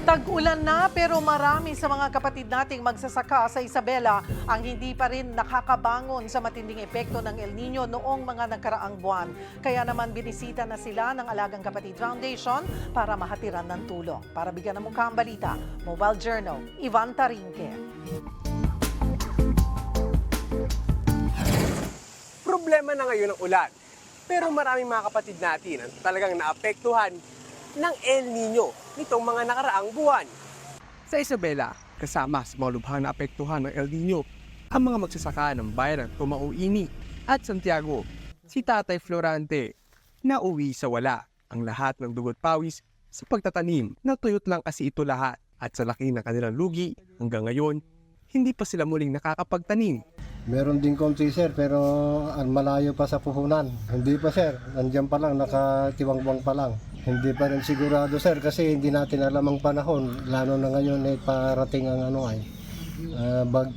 Tag-ulan na pero marami sa mga kapatid nating magsasaka sa Isabela ang hindi pa rin nakakabangon sa matinding epekto ng El Nino noong mga nagkaraang buwan. Kaya naman binisita na sila ng Alagang Kapatid Foundation para mahatiran ng tulong. Para bigyan ng mukha ang balita, Mobile Journal, Ivan Tarinque. Problema na ngayon ang ulan. Pero maraming mga kapatid natin ang talagang naapektuhan ng El Nino nitong mga nakaraang buwan. Sa Isabela, kasama sa mga lubhang naapektuhan ng El Nino, ang mga magsasaka ng bayan ng Tumauini at Santiago, si Tatay Florante, na uwi sa wala ang lahat ng dugot pawis sa pagtatanim na tuyot lang kasi ito lahat at sa laki ng kanilang lugi hanggang ngayon, hindi pa sila muling nakakapagtanim. Meron din konti sir, pero malayo pa sa puhunan. Hindi pa sir, nandiyan pa lang, nakatiwangwang pa lang. Hindi pa rin sigurado sir kasi hindi natin alam ang panahon. Lalo na ngayon parating ang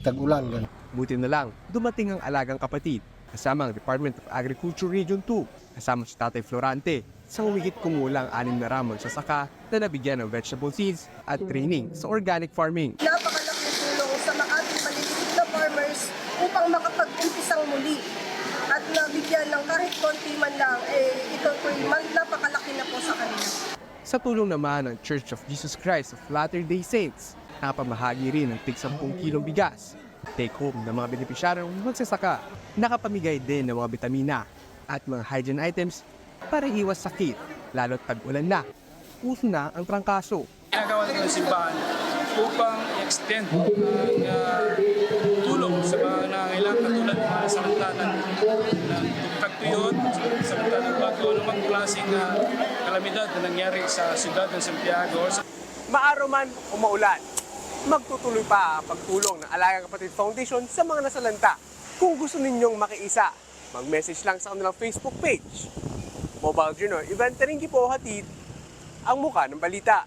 tag-ulan. Buti na lang, dumating ang Alagang Kapatid kasama ang Department of Agriculture Region 2 kasama si Tatay Florante sa humigit kumulang 6 na ramon sa saka na nabigyan ng vegetable seeds at training sa organic farming. Napakalaking tulong sa mga ating maliliit na farmers upang makapag-umpisang muli at nabigyan ng kahit konti man lang, ito po napakalaki na po sa kanila. Sa tulong naman ng Church of Jesus Christ of Latter-day Saints, nakapamahagi rin ng tig 10 kilong bigas. Take home ng mga benepisyaryong magsasaka, nakapamigay din ng mga bitamina at mga hygiene items para iwas sakit, lalo't tag-ulan na. Uso na ang trangkaso. Ginagawa ng simbahan upang extend ang tulong sa mga nangailangan katulad ng mga samantanan ng pagtuyot, samantanan ng bago anumang klaseng kalamidad na nangyari sa siyudad ng Santiago. Maaraw man o maulan, magtutuloy pa ang pagtulong ng Alagang Kapatid Foundation sa mga nasalanta. Kung gusto ninyong makiisa, mag-message lang sa kanilang Facebook page. Mobile Journal, Ivan Tarinque po hatid ang mukha ng balita.